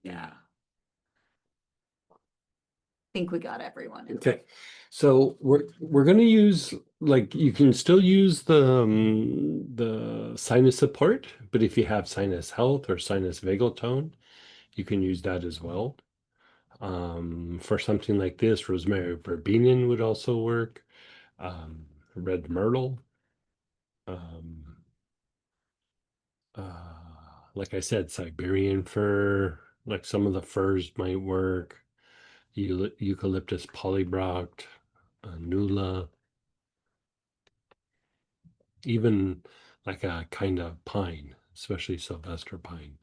Yeah. Think we got everyone. Okay, so we're going to use, like, you can still use the sinus support, but if you have sinus health or sinus vagal tone, you can use that as well. For something like this, rosemary verbena would also work. Red myrtle. Um, like I said, Siberian fir, like some of the firs might work. Eucalyptus polybroct, nula, even like a kind of pine, especially Sylvester pine.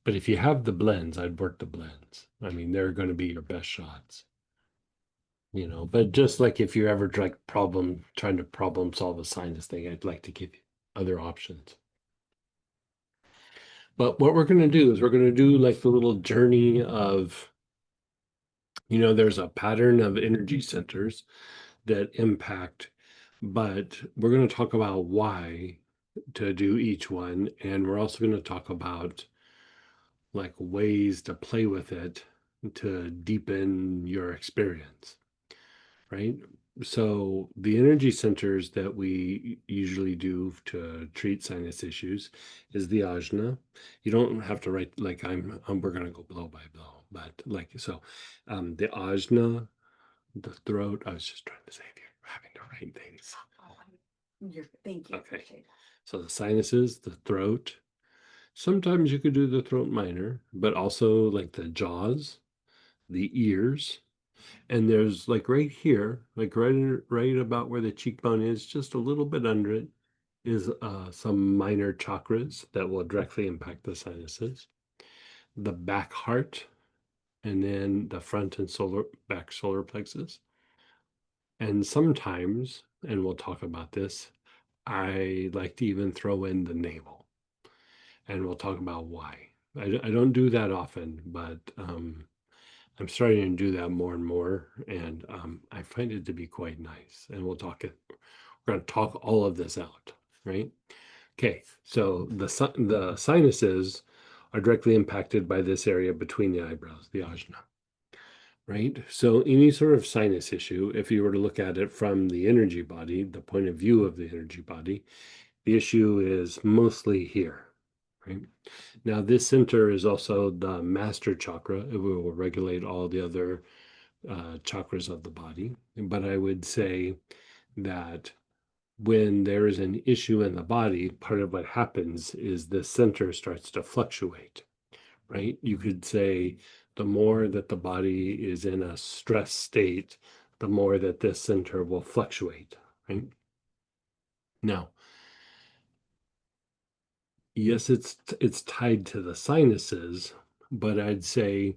But if you have the blends, I'd work the blends. I mean, they're going to be your best shots. But just like if you're ever like trying to problem solve a sinus thing, I'd like to give you other options. But what we're going to do is we're going to do like the little journey of, there's a pattern of energy centers that impact, but we're going to talk about why to do each one. And we're also going to talk about like ways to play with it to deepen your experience, right? So the energy centers that we usually do to treat sinus issues is the ajna. You don't have to write like we're gonna go blow by blow, but like so, the ajna, the throat. I was just trying to save you having to write things. Thank you. Okay. So the sinuses, the throat. Sometimes you could do the throat minor, but also like the jaws, the ears, and there's like right here, like right about where the cheekbone is, just a little bit under it, is some minor chakras that will directly impact the sinuses. The back heart, and then the front and back solar plexus. And sometimes, and we'll talk about this, I like to even throw in the navel, and we'll talk about why. I don't do that often, but I'm starting to do that more and more, and I find it to be quite nice. And we're going to talk all of this out, right? Okay, so the sinuses are directly impacted by this area between the eyebrows, the ajna, right? So any sort of sinus issue, if you were to look at it from the energy body, the point of view of the energy body, the issue is mostly here, right? Now, this center is also the master chakra. It will regulate all the other chakras of the body. But I would say that when there is an issue in the body, part of what happens is the center starts to fluctuate, right? You could say the more that the body is in a stress state, the more that this center will fluctuate, right? Now, yes, it's tied to the sinuses, but I'd say,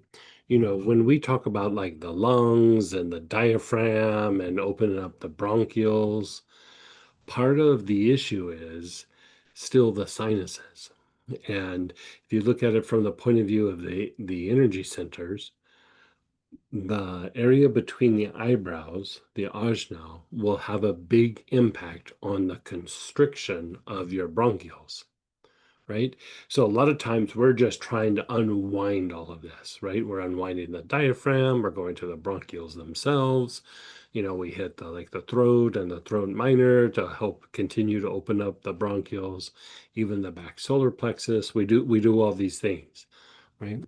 when we talk about like the lungs and the diaphragm and opening up the bronchioles, part of the issue is still the sinuses. And if you look at it from the point of view of the energy centers, the area between the eyebrows, the ajna, will have a big impact on the constriction of your bronchioles, right? So a lot of times we're just trying to unwind all of this, right? We're unwinding the diaphragm, we're going to the bronchioles themselves. We hit the throat and the throat minor to help continue to open up the bronchioles, even the back solar plexus. We do all these things, right?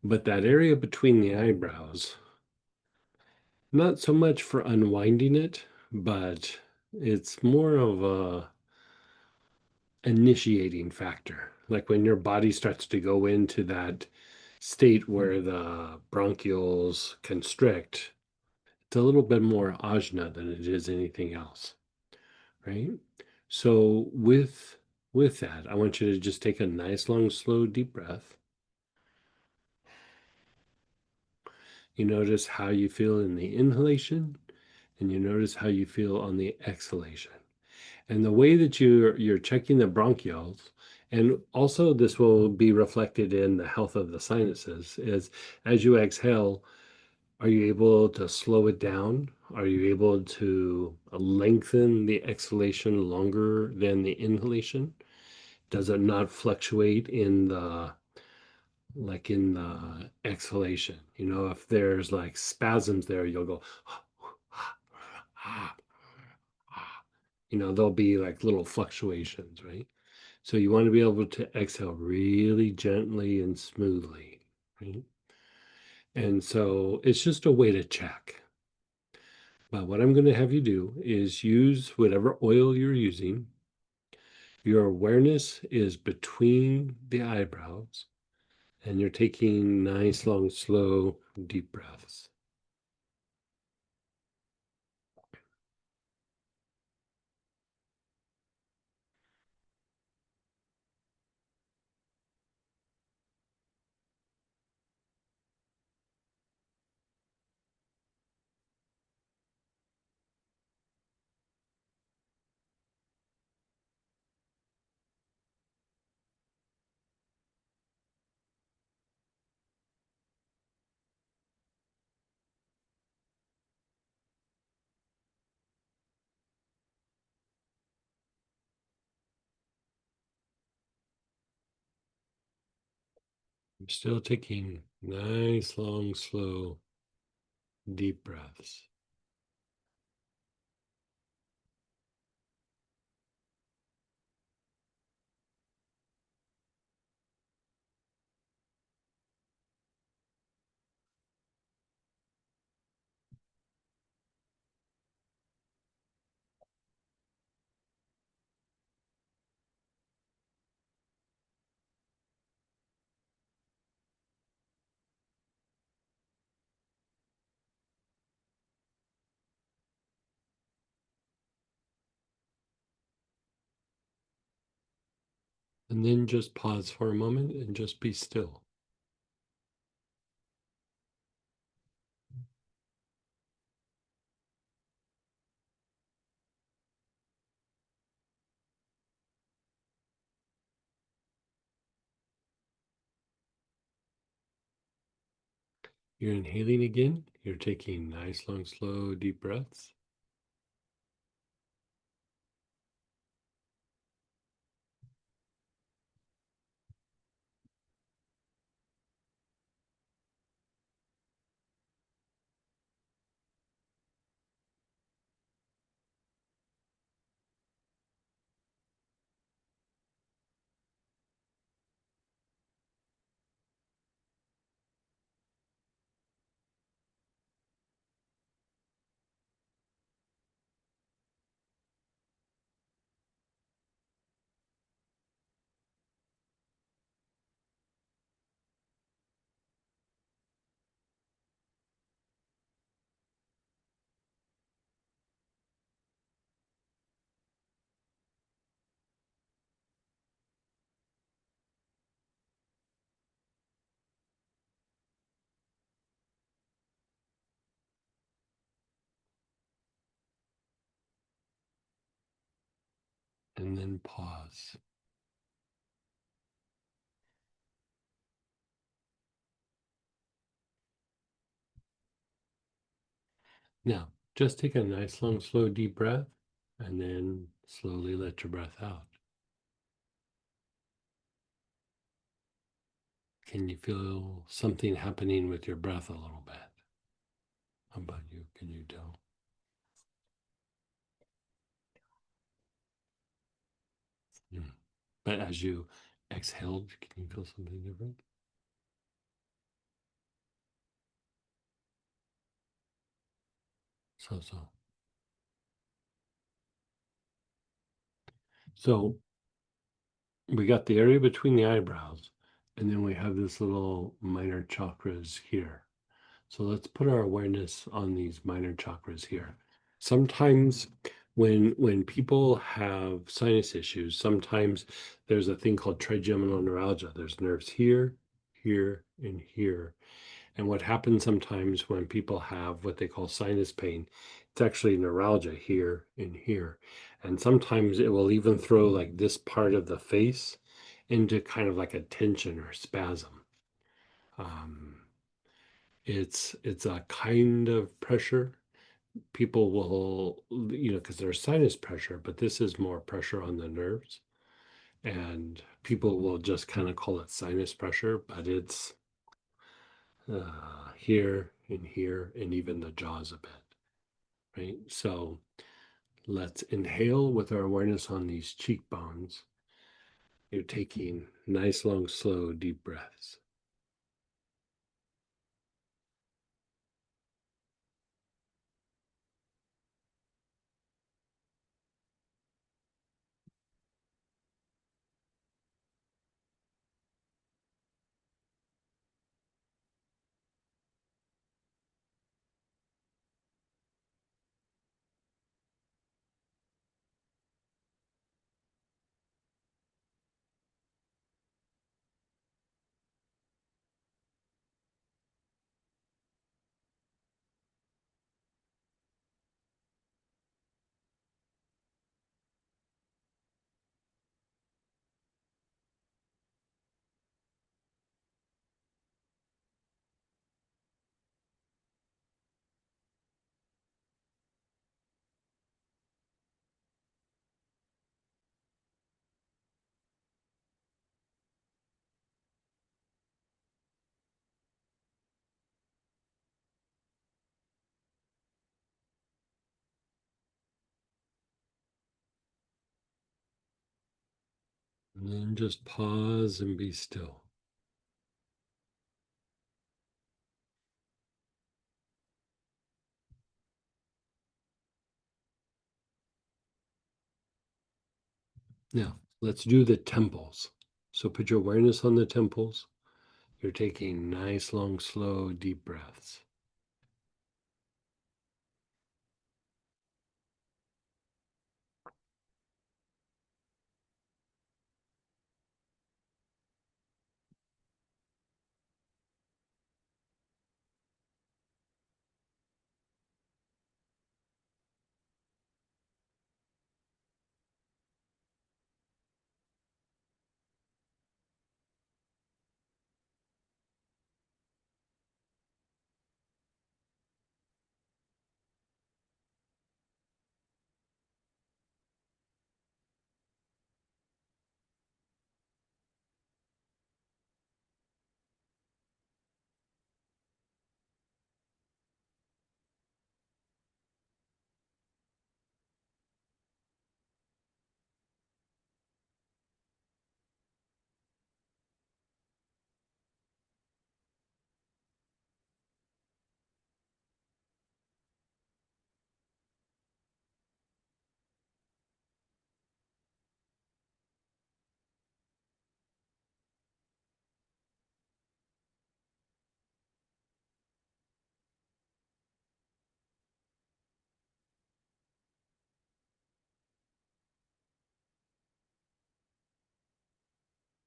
But that area between the eyebrows, not so much for unwinding it, but it's more of a initiating factor. Like when your body starts to go into that state where the bronchioles constrict, it's a little bit more ajna than it is anything else, right? So with that, I want you to just take a nice long slow deep breath. You notice how you feel in the inhalation, and you notice how you feel on the exhalation. And the way that you're checking the bronchioles, and also this will be reflected in the health of the sinuses, is as you exhale, are you able to slow it down? Are you able to lengthen the exhalation longer than the inhalation? Does it not fluctuate in the like in the exhalation. You know, if there's like spasms there, you'll go, you know, there'll be like little fluctuations, right? So you want to be able to exhale really gently and smoothly, right? And so it's just a way to check. But what I'm going to have you do is use whatever oil you're using. Your awareness is between the eyebrows, and you're taking nice, long, slow, deep breaths. I'm still taking nice, long, slow, deep breaths. And then just pause for a moment and just be still. You're inhaling again. You're taking nice, long, slow, deep breaths. And then pause. Now, just take a nice, long, slow, deep breath, and then slowly let your breath out. Can you feel something happening with your breath a little bit? How about you? Can you tell? Mm. But as you exhaled, can you feel something different? So. So we got the area between the eyebrows, and then we have this little minor chakras here. So let's put our awareness on these minor chakras here. Sometimes when people have sinus issues, sometimes there's a thing called trigeminal neuralgia. There's nerves here, here, and here. And what happens sometimes when people have what they call sinus pain, it's actually neuralgia here and here. And sometimes it will even throw like this part of the face into kind of like a tension or spasm. Um, it's a kind of pressure. People will, you know, because there's sinus pressure, but this is more pressure on the nerves. And people will just kind of call it sinus pressure, but it's here and here and even the jaws a bit, right? So let's inhale with our awareness on these cheekbones. You're taking nice, long, slow, deep breaths. And then just pause and be still. Now, let's do the temples. So put your awareness on the temples. You're taking nice, long, slow, deep breaths.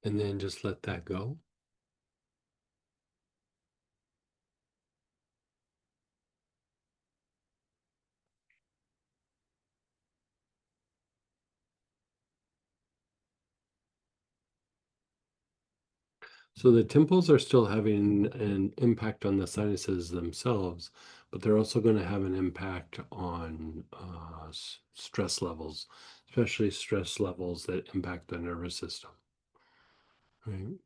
And then just let that go. So the temples are still having an impact on the sinuses themselves, but they're also going to have an impact on stress levels, especially stress levels that impact the nervous system. Right.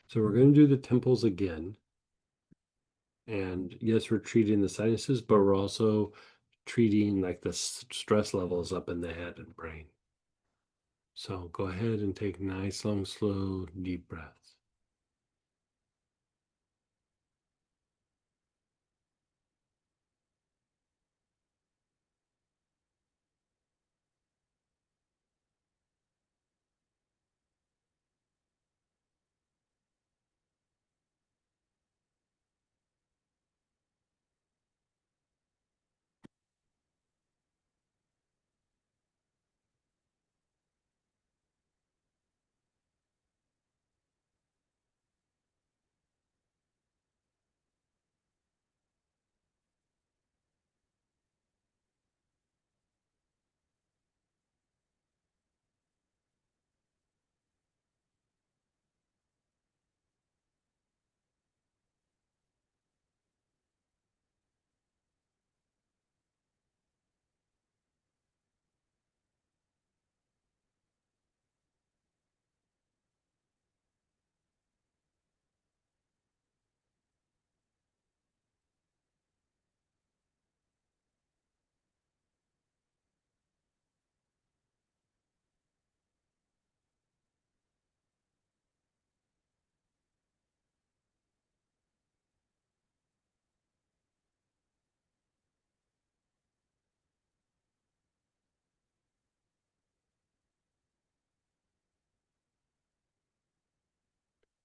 So we're going to do the temples again. And yes, we're treating the sinuses, but we're also treating like the stress levels up in the head and brain. So go ahead and take nice, long, slow, deep breaths.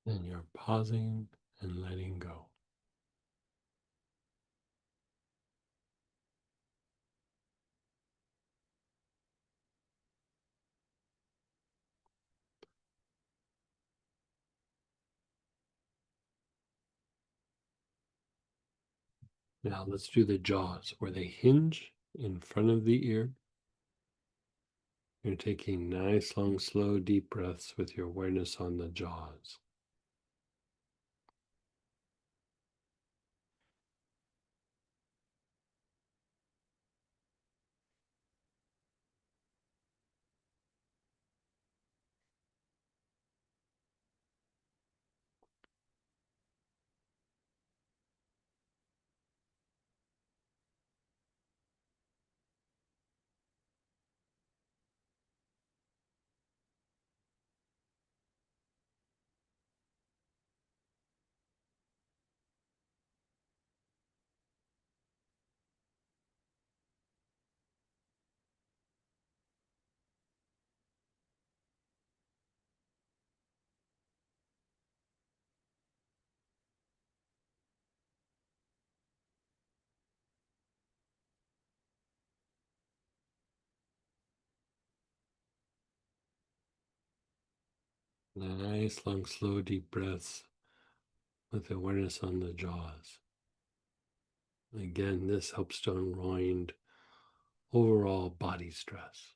Then you're pausing and letting go. Now let's do the jaws where they hinge in front of the ear. You're taking nice, long, slow, deep breaths with your awareness on the jaws. Nice, long, slow, deep breaths with awareness on the jaws. Again, this helps to unwind overall body stress.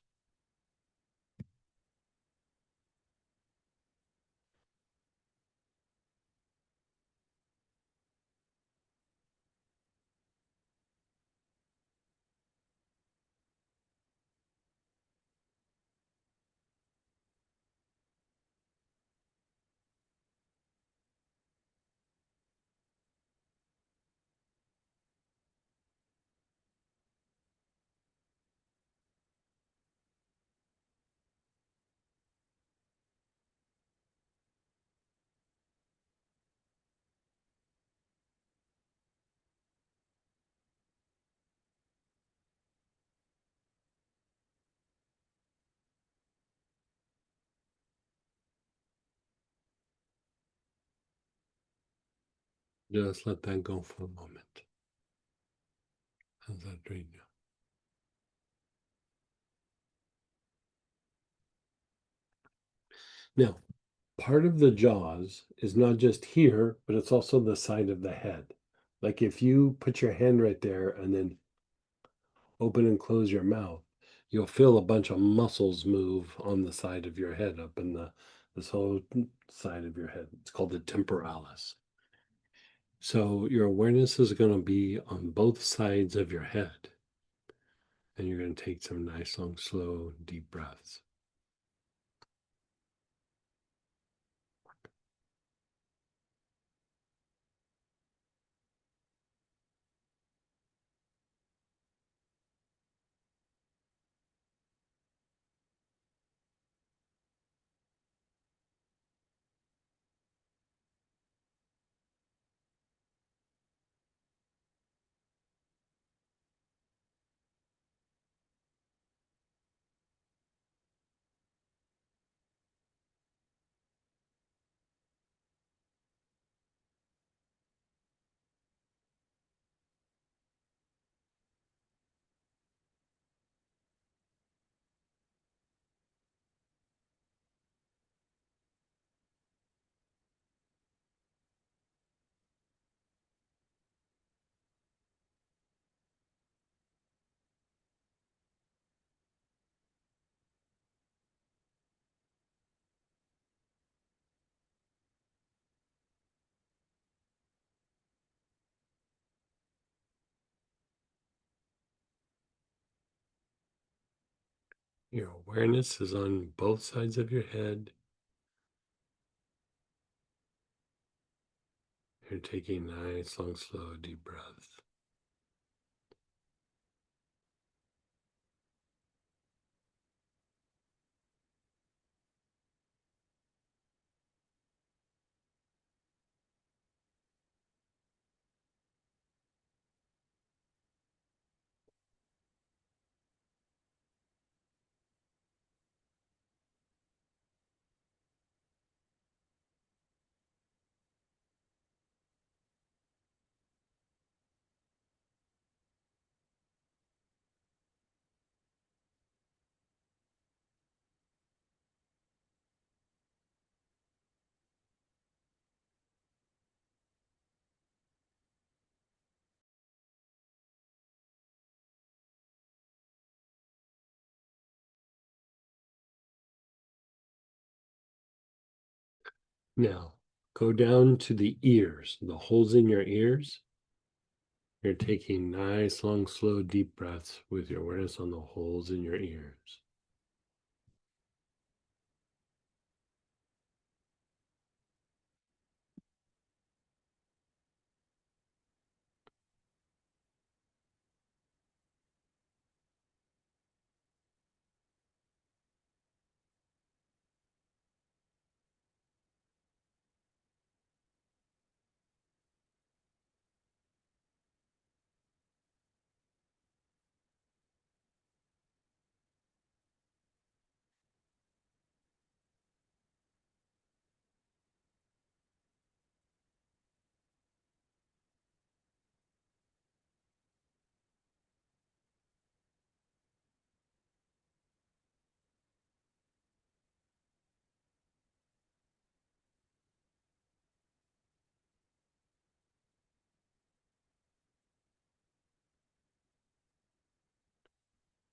Just let that go for a moment. How's that right now? Now, part of the jaws is not just here, but it's also the side of the head. Like if you put your hand right there and then open and close your mouth, you'll feel a bunch of muscles move on the side of your head, up in this whole side of your head. It's called the temporalis. So your awareness is going to be on both sides of your head. And you're going to take some nice, long, slow, deep breaths. Your awareness is on both sides of your head. You're taking nice, long, slow, deep breaths. Now, go down to the ears, the holes in your ears. You're taking nice, long, slow, deep breaths with your awareness on the holes in your ears.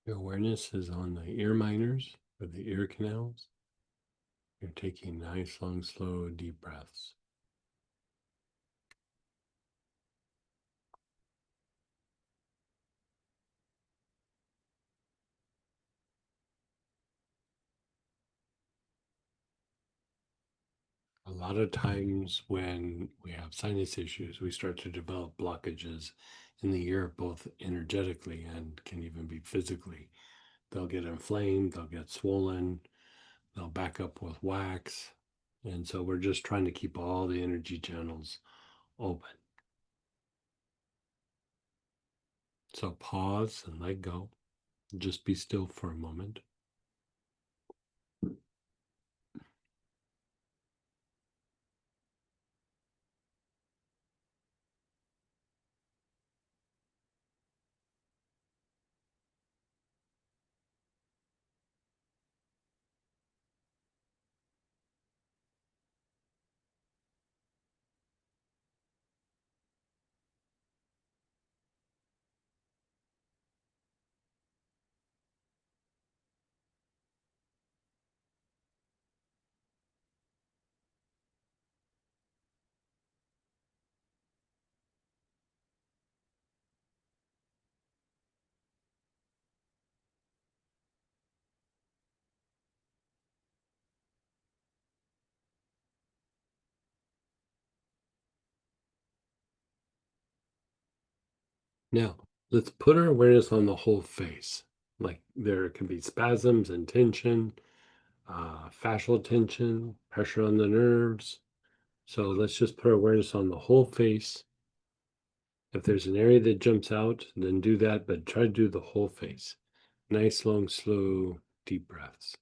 Your awareness is on the ear minors or the ear canals. You're taking nice, long, slow, deep breaths. A lot of times when we have sinus issues, we start to develop blockages in the ear, both energetically and can even be physically. They'll get inflamed, they'll get swollen, they'll back up with wax. And so we're just trying to keep all the energy channels open. So pause and let go. Just be still for a moment. Now, let's put our awareness on the whole face. Like there can be spasms and tension, fascial tension, pressure on the nerves. So let's just put our awareness on the whole face. If there's an area that jumps out, then do that, but try to do the whole face. Nice, long, slow, deep breaths.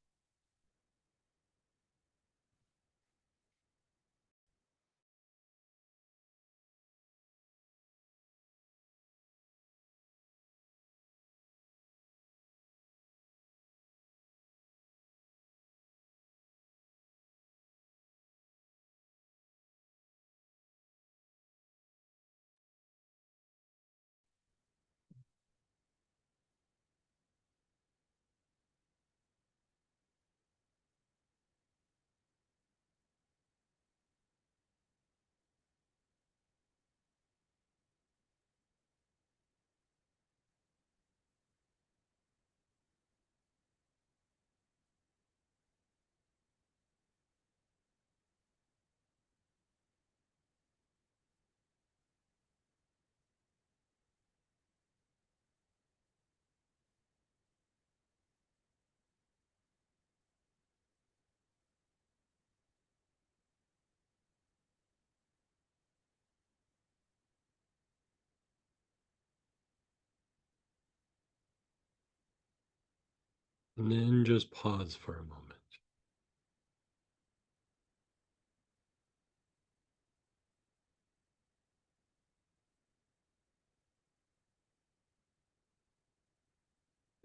And then just pause for a moment.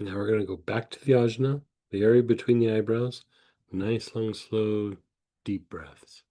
Now we're going to go back to the ajna, the area between the eyebrows. Nice, long, slow, deep breaths.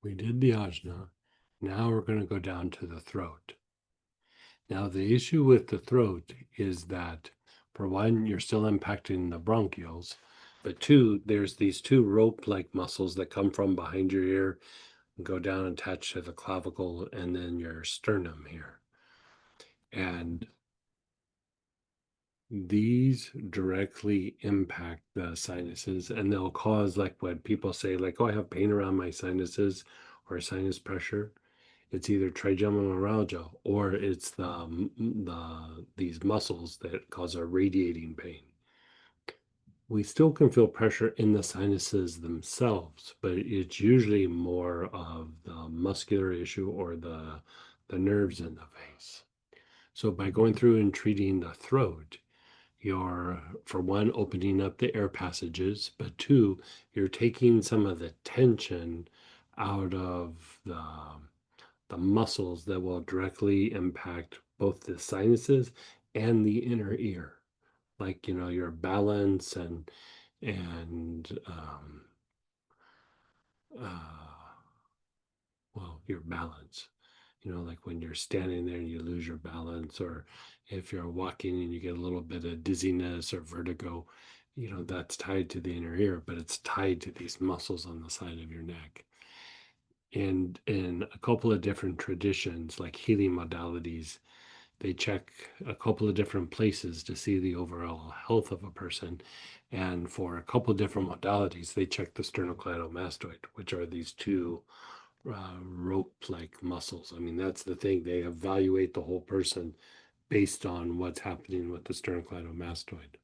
We did the ajna. Now we're going to go down to the throat. Now, the issue with the throat is that, for one, you're still impacting the bronchioles, but two, there's these two rope-like muscles that come from behind your ear and go down and attach to the clavicle and then your sternum here. And these directly impact the sinuses, and they'll cause, like, what people say, like, oh, I have pain around my sinuses or sinus pressure. It's either trigeminal neuralgia or it's these muscles that cause our radiating pain. We still can feel pressure in the sinuses themselves, but it's usually more of the muscular issue or the nerves in the face. So by going through and treating the throat, you're, for one, opening up the air passages, but two, you're taking some of the tension out of the muscles that will directly impact both the sinuses and the inner ear, like, your balance and uh, well, your balance. Like when you're standing there and you lose your balance, or if you're walking and you get a little bit of dizziness or vertigo, that's tied to the inner ear, but it's tied to these muscles on the side of your neck. And in a couple of different traditions, like healing modalities, they check a couple of different places to see the overall health of a person. And for a couple of different modalities, they check the sternocleidomastoid, which are these two rope-like muscles. I mean, that's the thing. They evaluate the whole person based on what's happening with the sternocleidomastoid,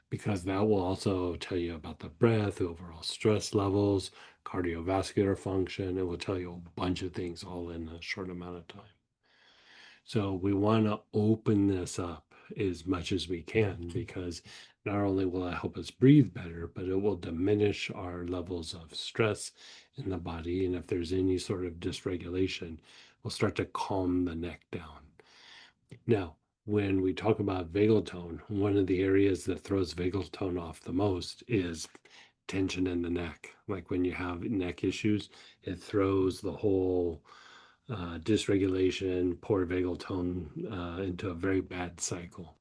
because that will also tell you about the breath, overall stress levels, cardiovascular function. It will tell you a bunch of things all in a short amount of time. So we want to open this up as much as we can, because not only will it help us breathe better, but it will diminish our levels of stress in the body. And if there's any sort of dysregulation, we'll start to calm the neck down. Now, when we talk about vagal tone, one of the areas that throws vagal tone off the most is tension in the neck. Like when you have neck issues, it throws the whole dysregulation, poor vagal tone into a very bad cycle.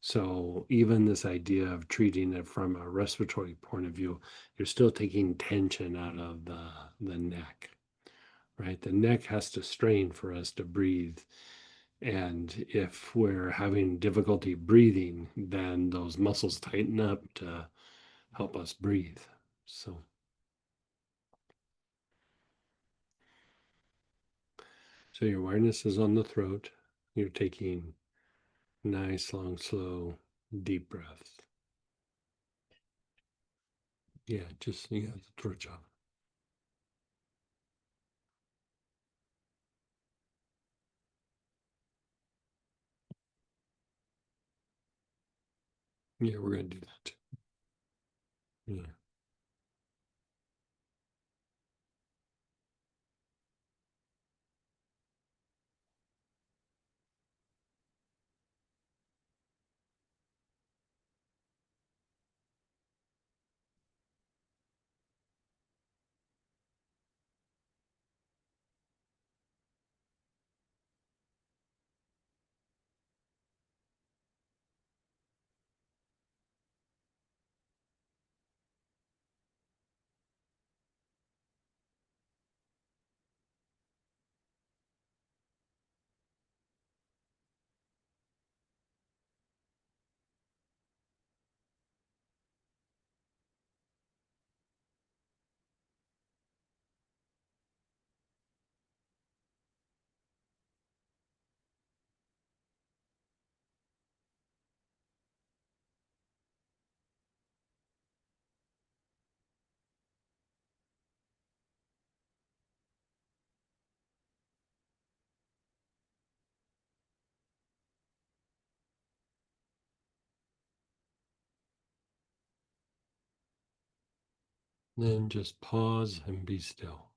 So even this idea of treating it from a respiratory point of view, you're still taking tension out of the neck, right? The neck has to strain for us to breathe. And if we're having difficulty breathing, then those muscles tighten up to help us breathe. So your awareness is on the throat. You're taking nice, long, slow, deep breaths. Yeah, just the throat job. Yeah, we're gonna do that. Yeah. Then just pause and be still.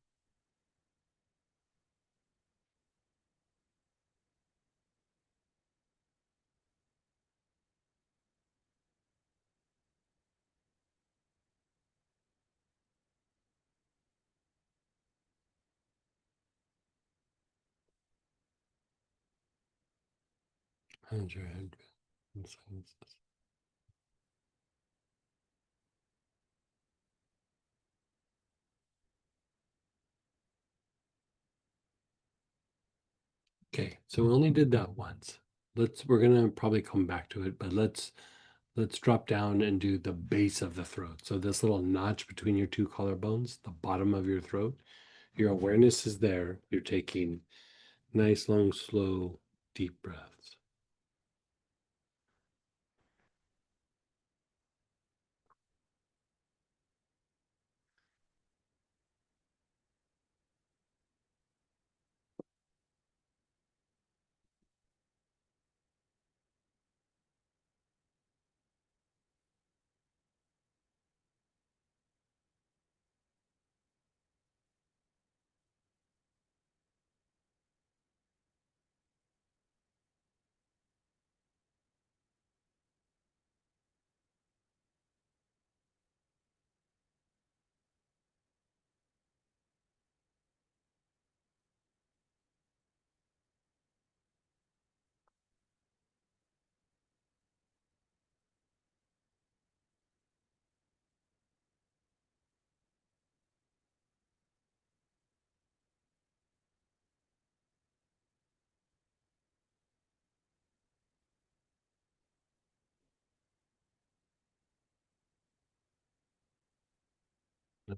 How's your head and sinuses? Okay, so we only did that once. We're gonna probably come back to it, but let's drop down and do the base of the throat. So this little notch between your two collarbones, the bottom of your throat, your awareness is there. You're taking nice, long, slow, deep breaths.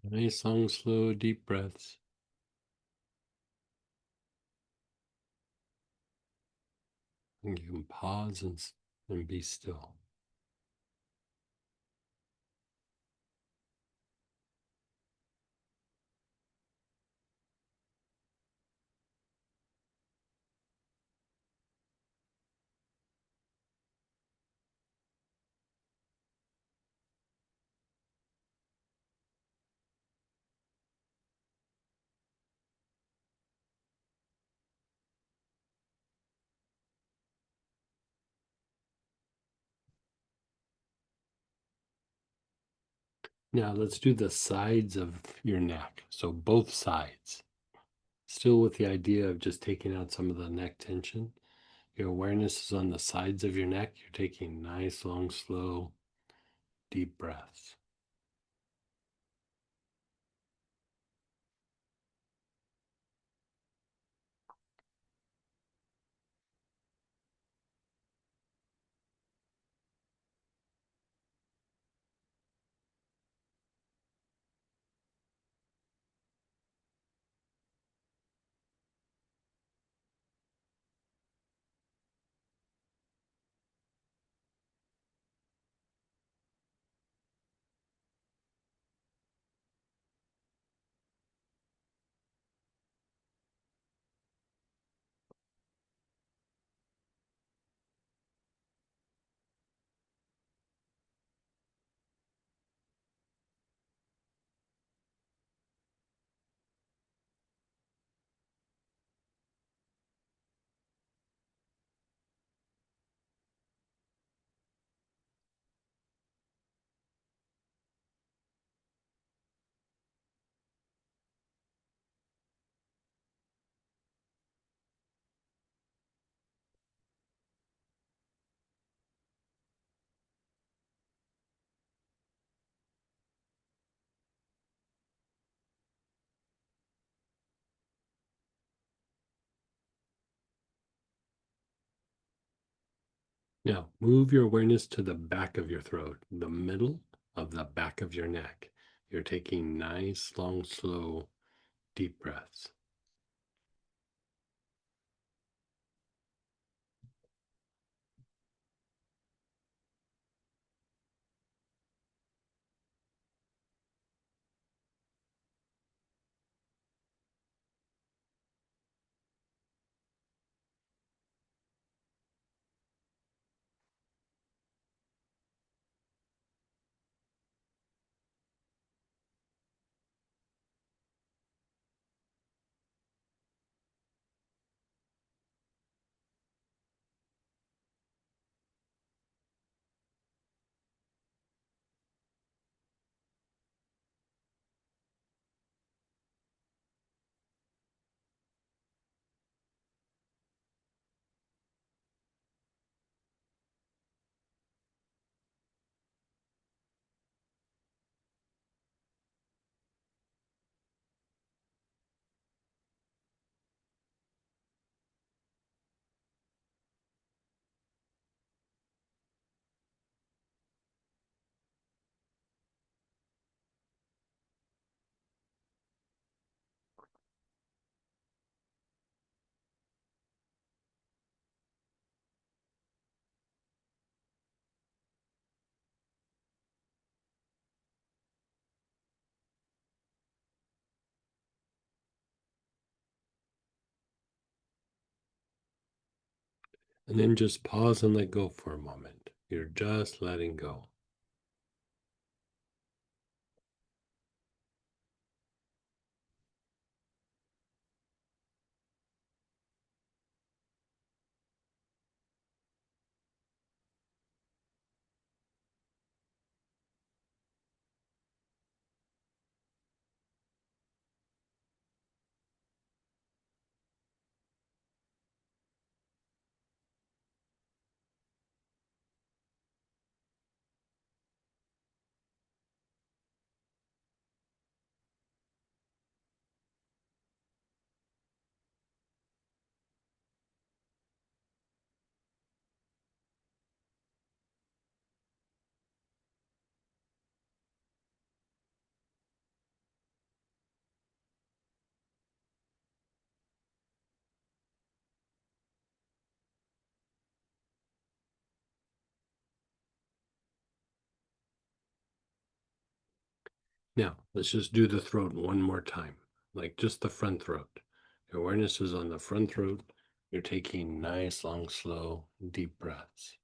Nice, long, slow, deep breaths. And you can pause and be still. Now let's do the sides of your neck. So both sides. Still with the idea of just taking out some of the neck tension. Your awareness is on the sides of your neck. You're taking nice, long, slow, deep breaths. Now move your awareness to the back of your throat, the middle of the back of your neck. You're taking nice, long, slow, deep breaths. And then just pause and let go for a moment. You're just letting go. Now, let's just do the throat one more time, like just the front throat. Your awareness is on the front throat. You're taking nice, long, slow, deep breaths.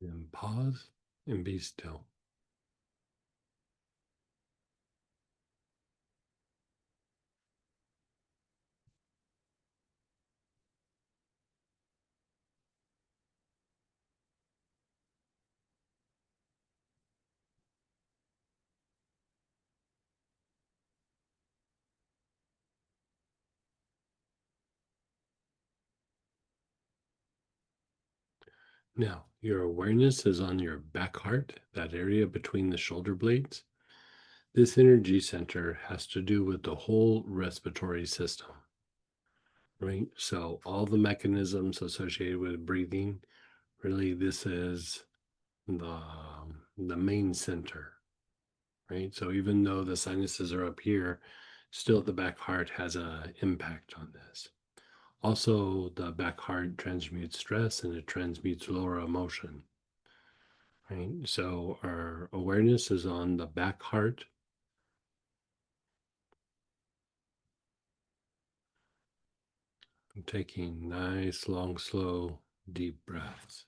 Then pause and be still. Now, your awareness is on your back heart, that area between the shoulder blades. This energy center has to do with the whole respiratory system, right? So, all the mechanisms associated with breathing, really, this is the main center, right? So, even though the sinuses are up here, still the back heart has an impact on this. Also, the back heart transmutes stress and it transmutes lower emotion, right? So our awareness is on the back heart. I'm taking nice, long, slow, deep breaths.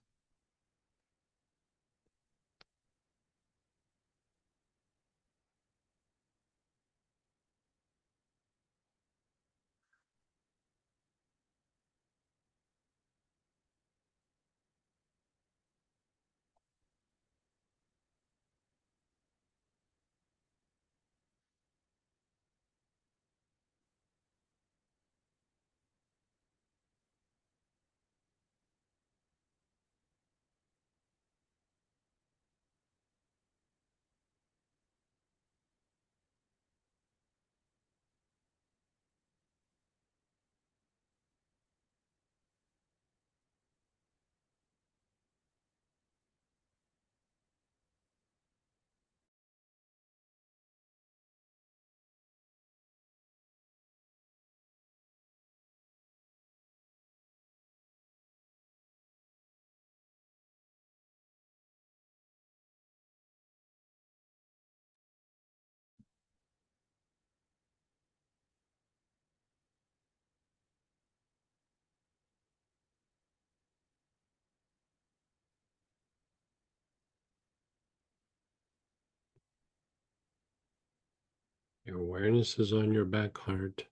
Your awareness is on your back heart.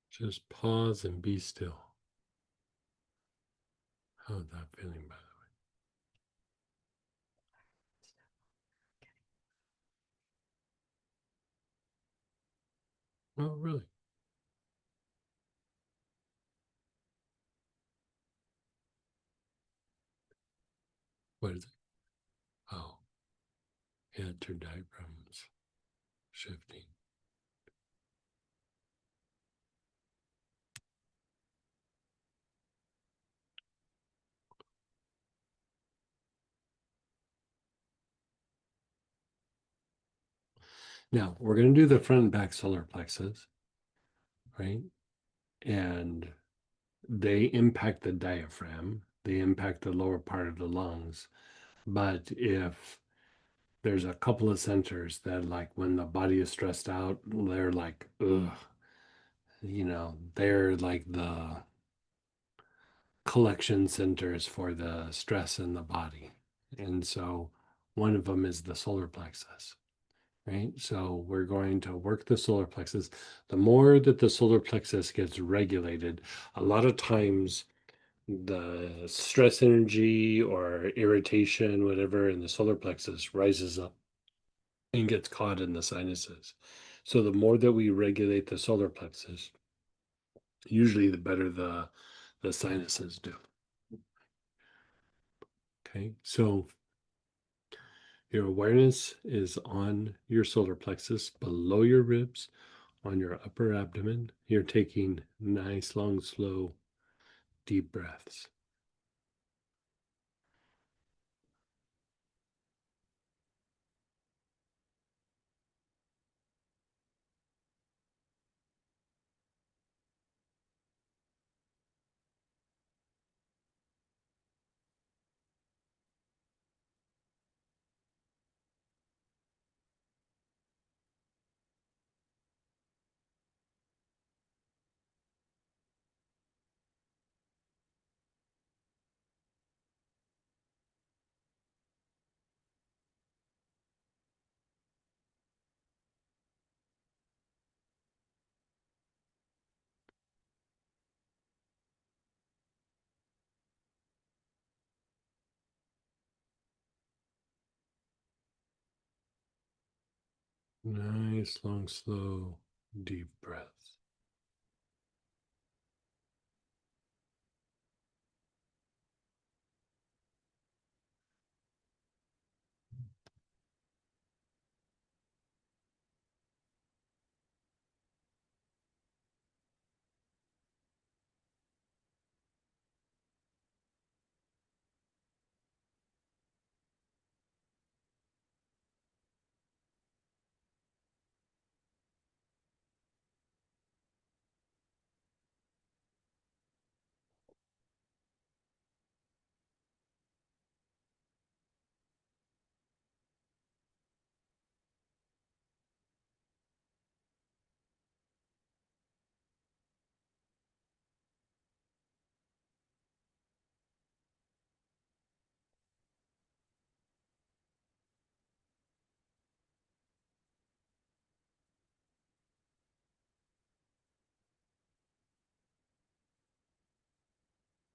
Just pause and be still. How's that feeling, by the way? Oh, really? What is it? Oh, yeah, turn diagrams shifting. Now we're going to do the front and back solar plexus, right? And they impact the diaphragm, they impact the lower part of the lungs. But if there's a couple of centers that, like, when the body is stressed out, they're like, ugh, they're like the collection centers for the stress in the body. And so one of them is the solar plexus, right? So we're going to work the solar plexus. The more that the solar plexus gets regulated, a lot of times the stress energy or irritation, whatever, in the solar plexus rises up and gets caught in the sinuses. So the more that we regulate the solar plexus, usually the better the sinuses do. Okay, so your awareness is on your solar plexus, below your ribs, on your upper abdomen. You're taking nice, long, slow, deep breaths. Nice, long, slow, deep breaths.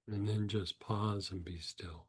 And then just pause and be still.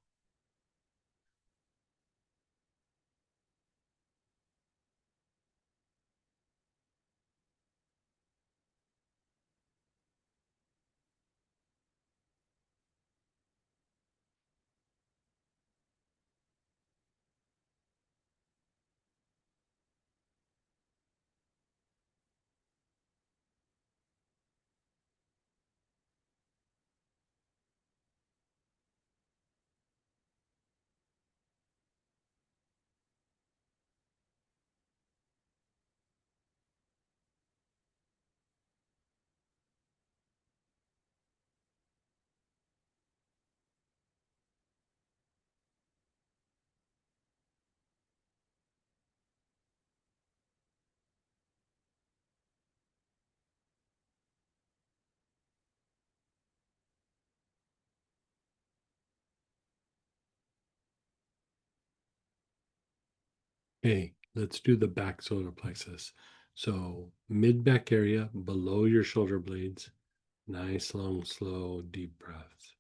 Okay, let's do the back solar plexus. So mid back area below your shoulder blades. Nice, long, slow, deep breaths.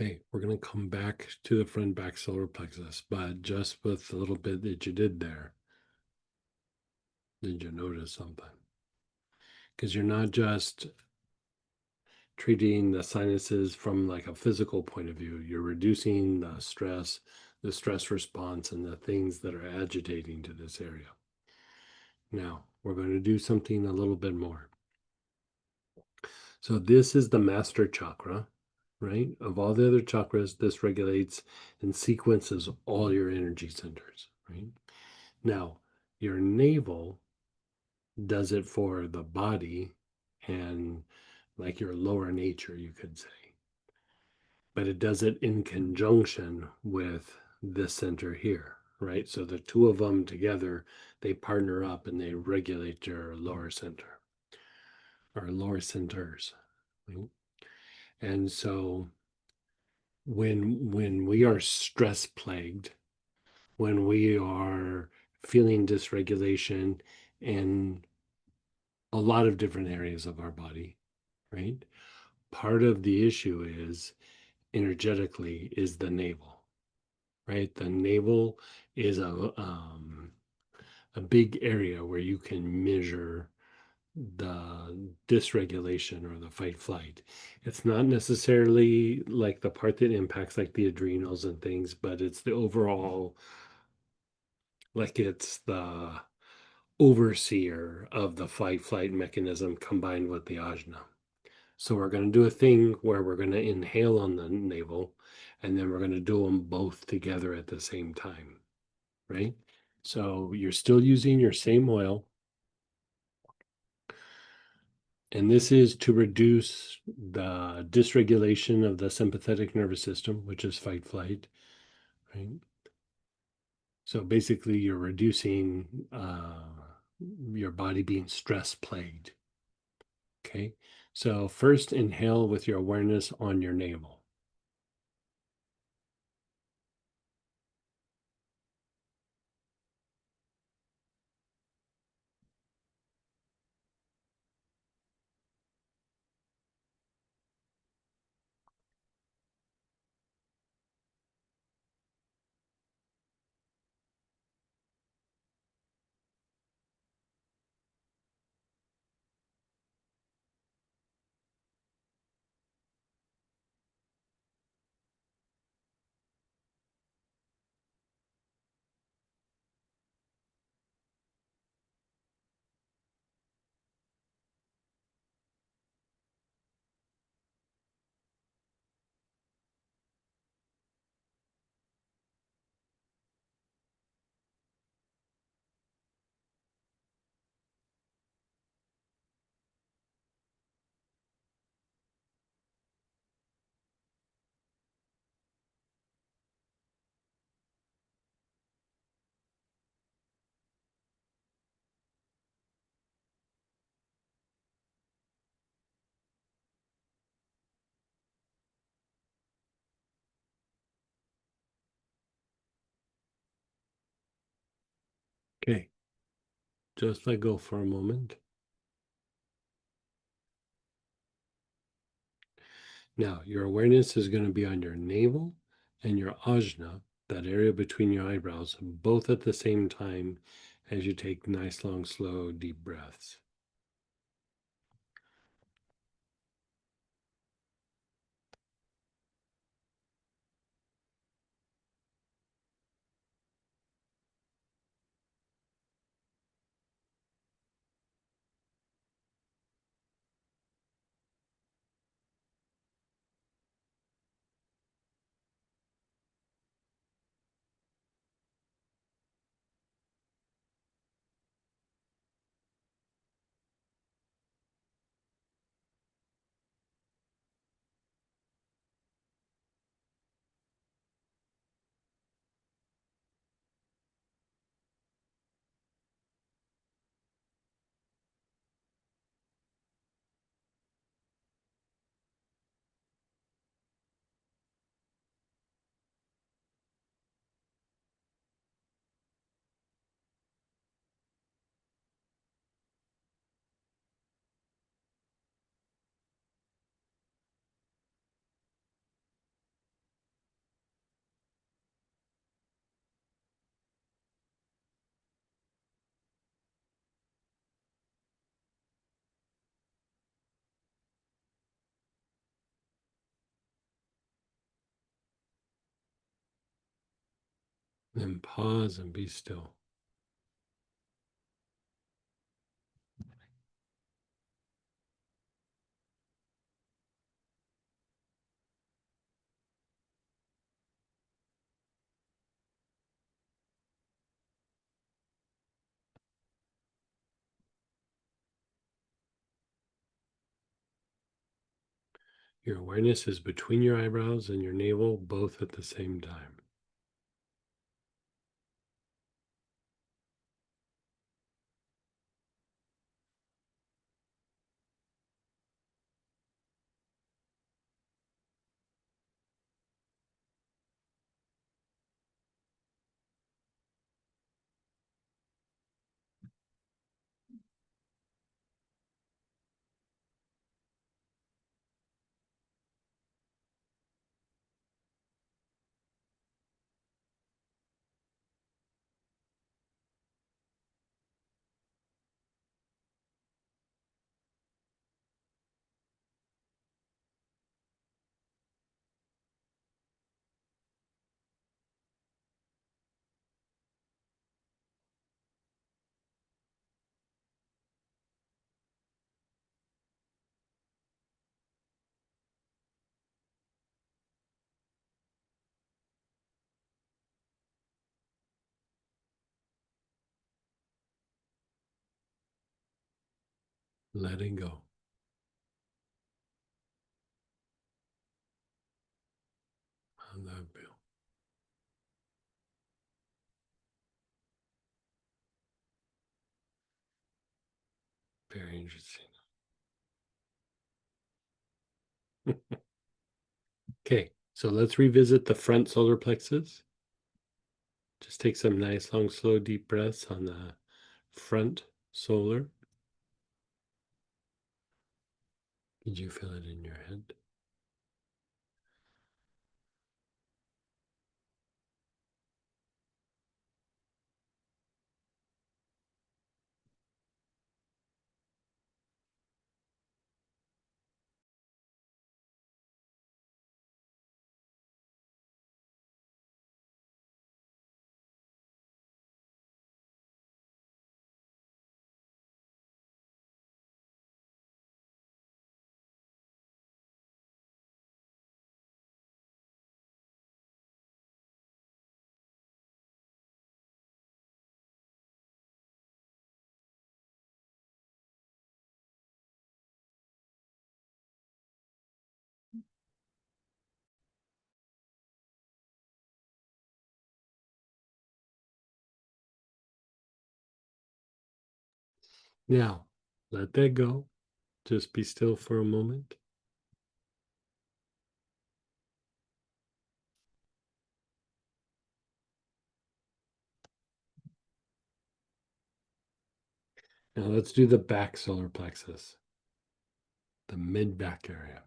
Okay, we're going to come back to the front back solar plexus, but just with the little bit that you did there. Did you notice something? Because you're not just treating the sinuses from like a physical point of view, you're reducing the stress response, and the things that are agitating to this area. Now, we're going to do something a little bit more. So, this is the master chakra, right? Of all the other chakras, this regulates and sequences all your energy centers, right? Now, your navel does it for the body and like your lower nature, you could say. But it does it in conjunction with this center here, right? So the two of them together, they partner up and they regulate your lower center or lower centers. Right? And so when we are stress plagued, when we are feeling dysregulation in a lot of different areas of our body, right? Part of the issue is energetically is the navel, right? The navel is a big area where you can measure the dysregulation or the fight flight. It's not necessarily like the part that impacts like the adrenals and things, but it's the overall, like it's the overseer of the fight flight mechanism combined with the ajna. So we're going to do a thing where we're going to inhale on the navel, and then we're going to do them both together at the same time, right? So you're still using your same oil, and this is to reduce the dysregulation of the sympathetic nervous system, which is fight flight, right? So basically, you're reducing your body being stress plagued. Okay. So first inhale with your awareness on your navel. Okay. Just let go for a moment. Now, your awareness is going to be on your navel and your ajna, that area between your eyebrows, both at the same time as you take nice, long, slow, deep breaths. Then pause and be still. Your awareness is between your eyebrows and your navel, both at the same time. Letting go. How'd that feel? Very interesting. Okay, so let's revisit the front solar plexus. Just take some nice, long, slow, deep breaths on the front solar. Did you feel it in your head? Now, let that go. Just be still for a moment. Now let's do the back solar plexus, the mid back area.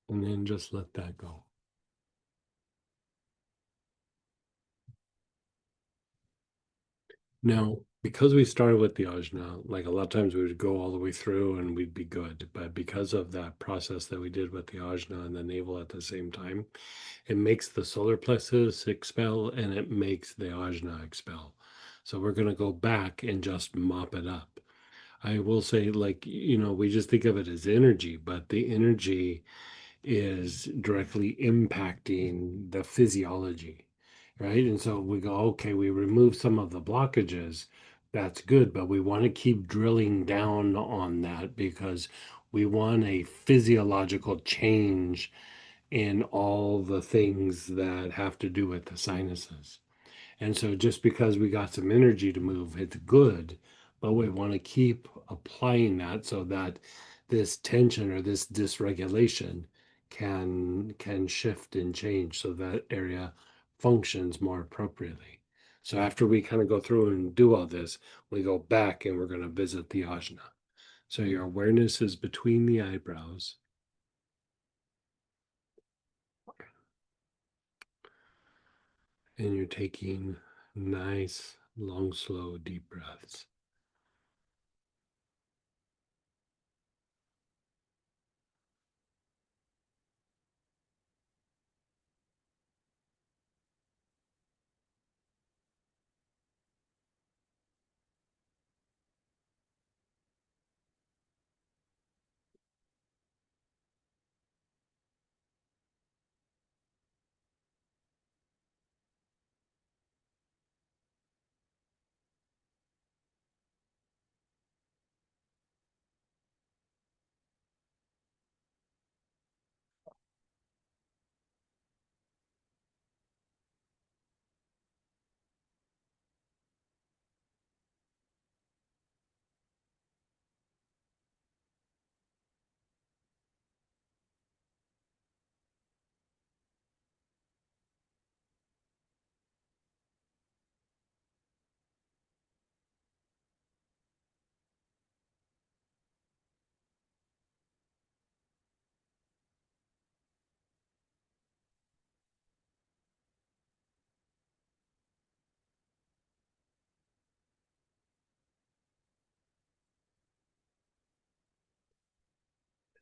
And then just let that go. Now, because we started with the ajna, like a lot of times we would go all the way through and we'd be good. But because of that process that we did with the ajna and the navel at the same time, it makes the solar plexus expel and it makes the ajna expel. So we're going to go back and just mop it up. I will say, like, we just think of it as energy, but the energy is directly impacting the physiology, right? And so we go, okay, we remove some of the blockages. That's good, but we want to keep drilling down on that because we want a physiological change in all the things that have to do with the sinuses. And so just because we got some energy to move, it's good, but we want to keep applying that so that this tension or this dysregulation can shift and change so that area functions more appropriately. So after we kind of go through and do all this, we go back and we're going to visit the ajna. So your awareness is between the eyebrows. And you're taking nice, long, slow, deep breaths.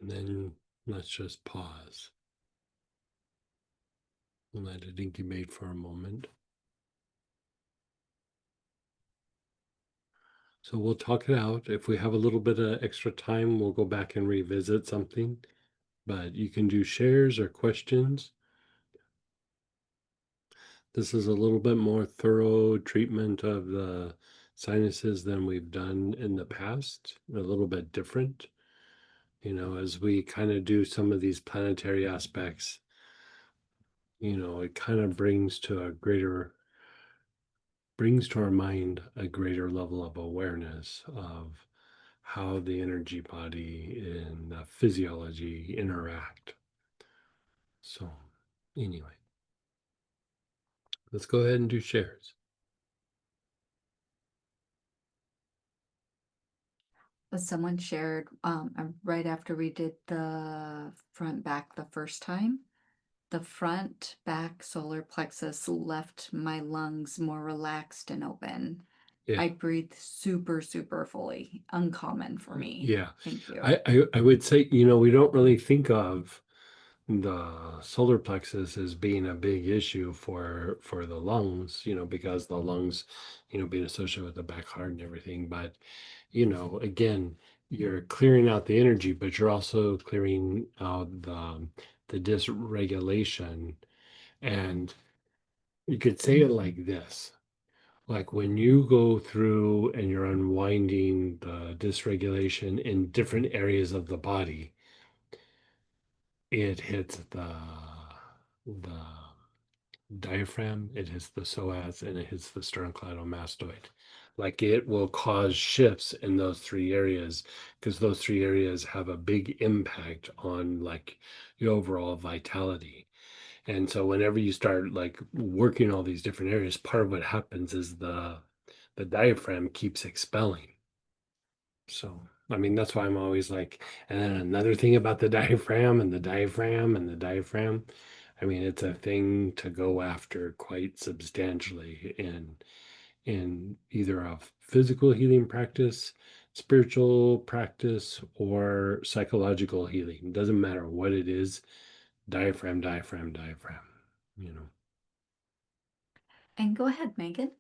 And then let's just pause and let it incubate for a moment. So we'll talk it out. If we have a little bit of extra time, we'll go back and revisit something. But you can do shares or questions. This is a little bit more thorough treatment of the sinuses than we've done in the past, a little bit different. As we kind of do some of these planetary aspects, it kind of brings to our mind a greater level of awareness of how the energy body and the physiology interact. So, anyway, let's go ahead and do shares. Someone shared, right after we did the front back the first time, the front back solar plexus left my lungs more relaxed and open. Yeah. I breathe super, super fully. Uncommon for me. Yeah. Thank you. I would say, we don't really think of the solar plexus as being a big issue for the lungs, because the lungs, being associated with the back heart and everything. But, again, you're clearing out the energy, but you're also clearing out the dysregulation. And you could say it like this. Like when you go through and you're unwinding the dysregulation in different areas of the body, it hits the diaphragm, it hits the psoas, and it hits the sternocleidomastoid. Like it will cause shifts in those three areas because those three areas have a big impact on like your overall vitality. And so whenever you start like working all these different areas, part of what happens is the diaphragm keeps expelling. So, I mean, that's why I'm always like, and then another thing about the diaphragm and the diaphragm and the diaphragm. I mean, it's a thing to go after quite substantially in either a physical healing practice, spiritual practice, or psychological healing. It doesn't matter what it is, diaphragm, diaphragm, diaphragm, you know. And go ahead, Megan.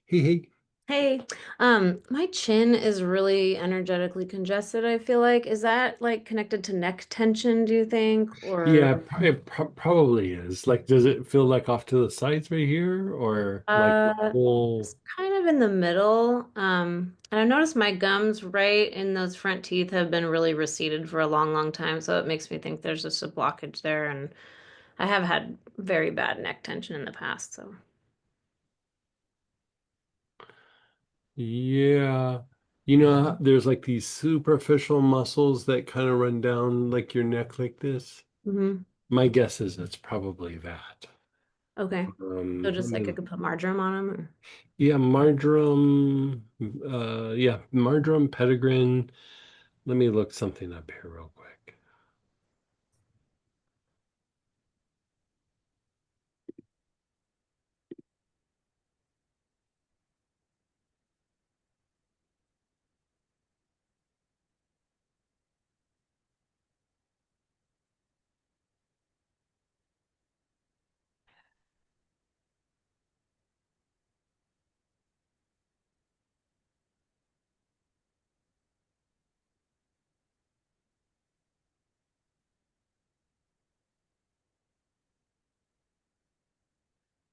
Hey, hey. Hey, my chin is really energetically congested, I feel like. Is that like connected to neck tension, do you think? Yeah, Or it probably is. Like, does it feel like off to the sides right here, or like the whole? it's kind of in the middle. And I've noticed my gums right in those front teeth have been really receded for a long, long time, so it makes me think there's just a blockage there, and I have had very bad neck tension in the past, so. Yeah. You know, there's like these superficial muscles that kind of run down like your neck like this. Hmm. My guess is it's probably that. Okay. So Let just like I me, could put marjoram on them or... yeah, marjoram, yeah, marjoram, petitgrain. Let me look something up here real quick.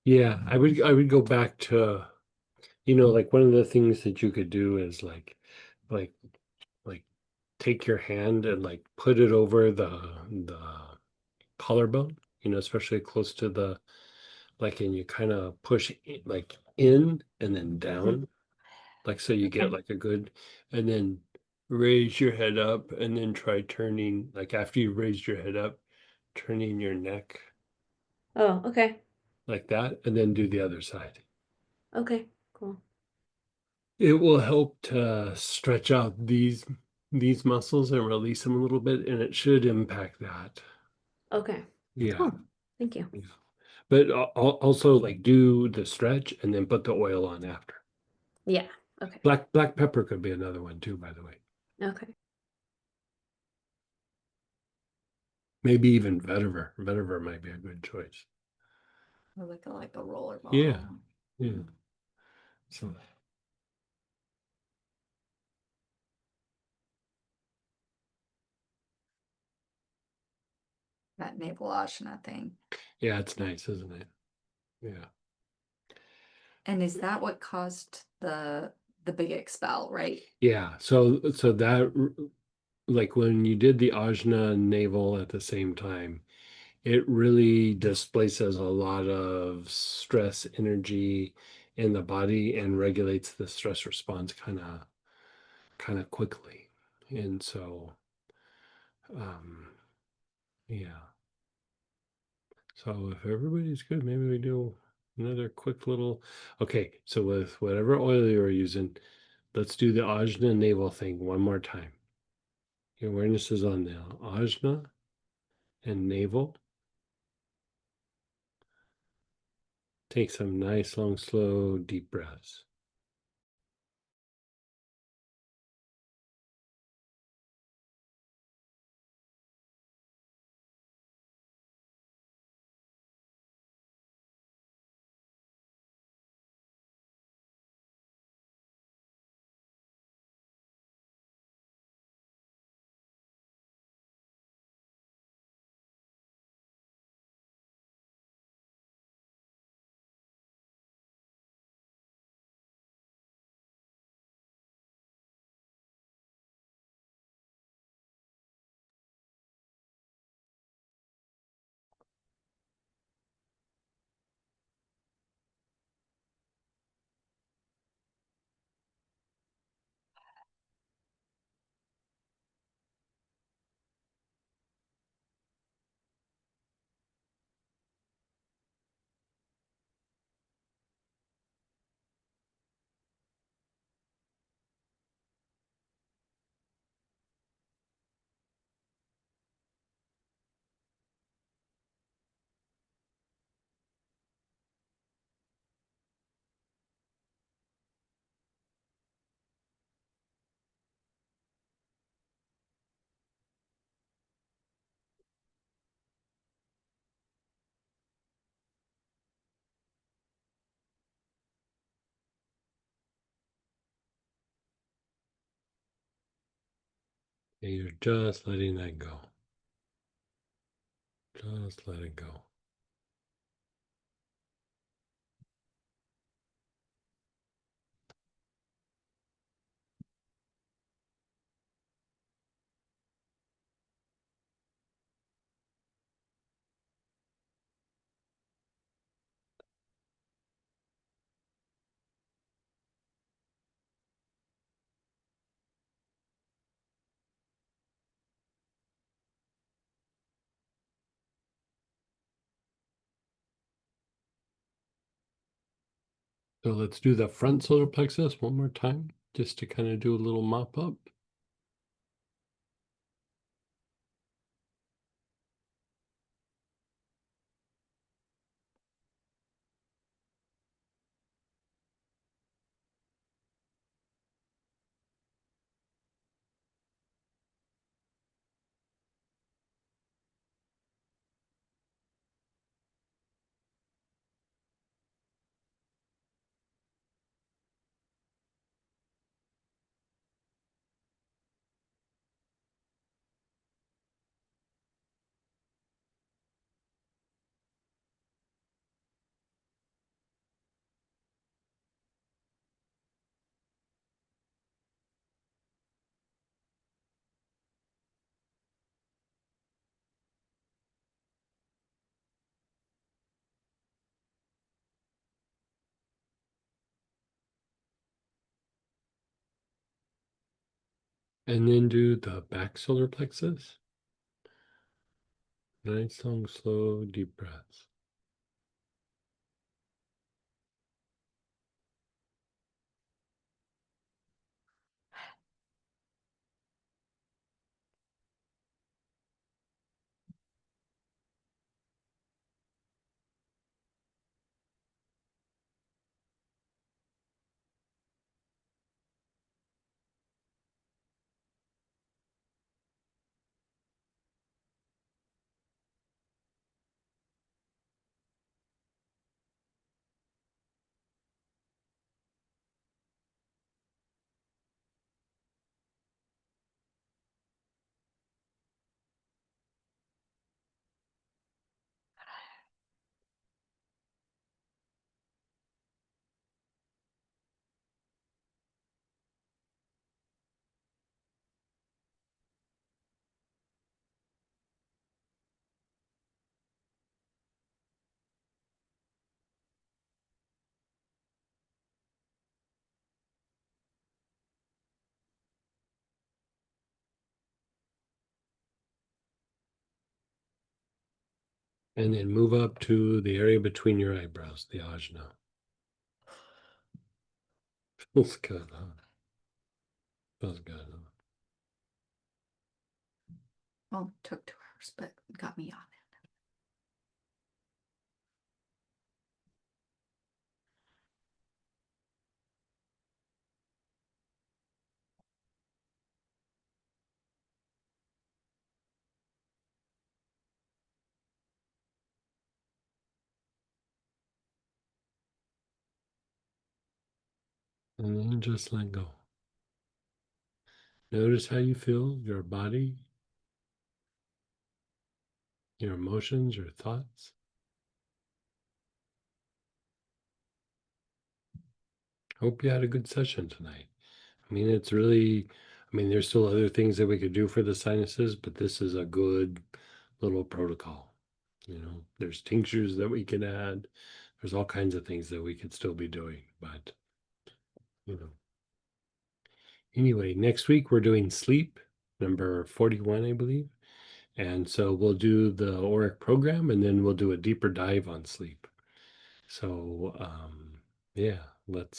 Yeah, I would go back to, like one of the things that you could do is like like take your hand and like put it over the collarbone, especially close to the like, and you kind of push like in and then Mhm. down, like so you get Okay. like a good, and then raise your head up and then try turning, like after you've raised your head up, turning your neck Oh, okay. like that, and then do the other side. Okay, cool. It will help to stretch out these muscles and release them a little bit, and it should impact that. Okay, Yeah. cool. Thank you. Yeah. But also like do the stretch and then put the oil on after. Yeah. Okay. Black pepper could be another one too, by the way. Okay. Maybe even vetiver. Vetiver might be a good choice. Or like a roller Yeah. ball. Yeah. So That navel ashana thing. yeah, it's nice, isn't it? Yeah. And is that what caused the big expel, right? Yeah. So that like when you did the ajna and navel at the same time, it really displaces a lot of stress energy in the body and regulates the stress response kind of quickly. And so um yeah. So if everybody's good, maybe we do another quick little. Okay, so with whatever oil you're using, let's do the ajna navel thing one more time. Your awareness is on the ajna and navel. Take some nice, long, slow, deep breaths. And you're just letting that go. Just let it go. So let's do the front solar plexus one more time, just to kind of do a little mop up. And then do the back solar plexus. Nice, long, slow, deep breaths. And then move up to the area between your eyebrows, the ajna. Feels good, huh? Feels good, huh? Well, took 2 hours, but got me on it. And then just let go. Notice how you feel, your body, your emotions, your thoughts. Hope you had a good session tonight. I mean, it's really, there's still other things that we could do for the sinuses, but this is a good little protocol. There's tinctures that we can add. There's all kinds of things that we could still be doing, but you know. Anyway, next week we're doing sleep, number 41, I believe. And so we'll do the ORIC program and then we'll do a deeper dive on sleep. So yeah, we'll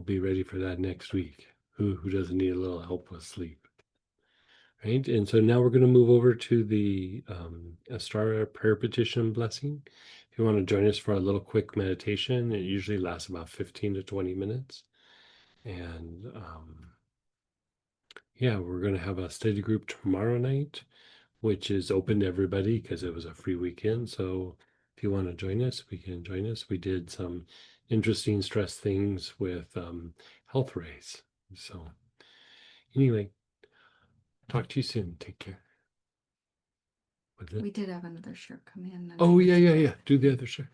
be ready for that next week. Who doesn't need a little help with sleep? Right. And so now we're going to move over to the Astrara prayer petition blessing. If you want to join us for a little quick meditation, it usually lasts about 15 to 20 minutes. And yeah, we're going to have a study group tomorrow night, which is open to everybody because it was a free weekend. So if you want to join us, we can join us. We did some interesting stress things with health rays. So anyway, talk to you soon. Take care. What is it? We did have another shirt come in. and Oh I yeah, missed yeah, it. yeah. Do the other shirt.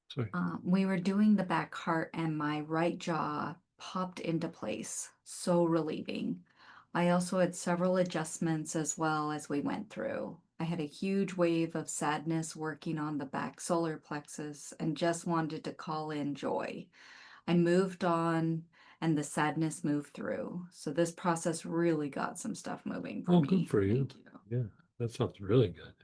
Sorry. We were doing the back heart and my right jaw popped into place. So relieving. I also had several adjustments as well as we went through. I had a huge wave of sadness working on the back solar plexus and just wanted to call in joy. I moved on and the sadness moved through. So this process really got some stuff moving for Oh, me. good for you. Thank you. Yeah, that sounds really good.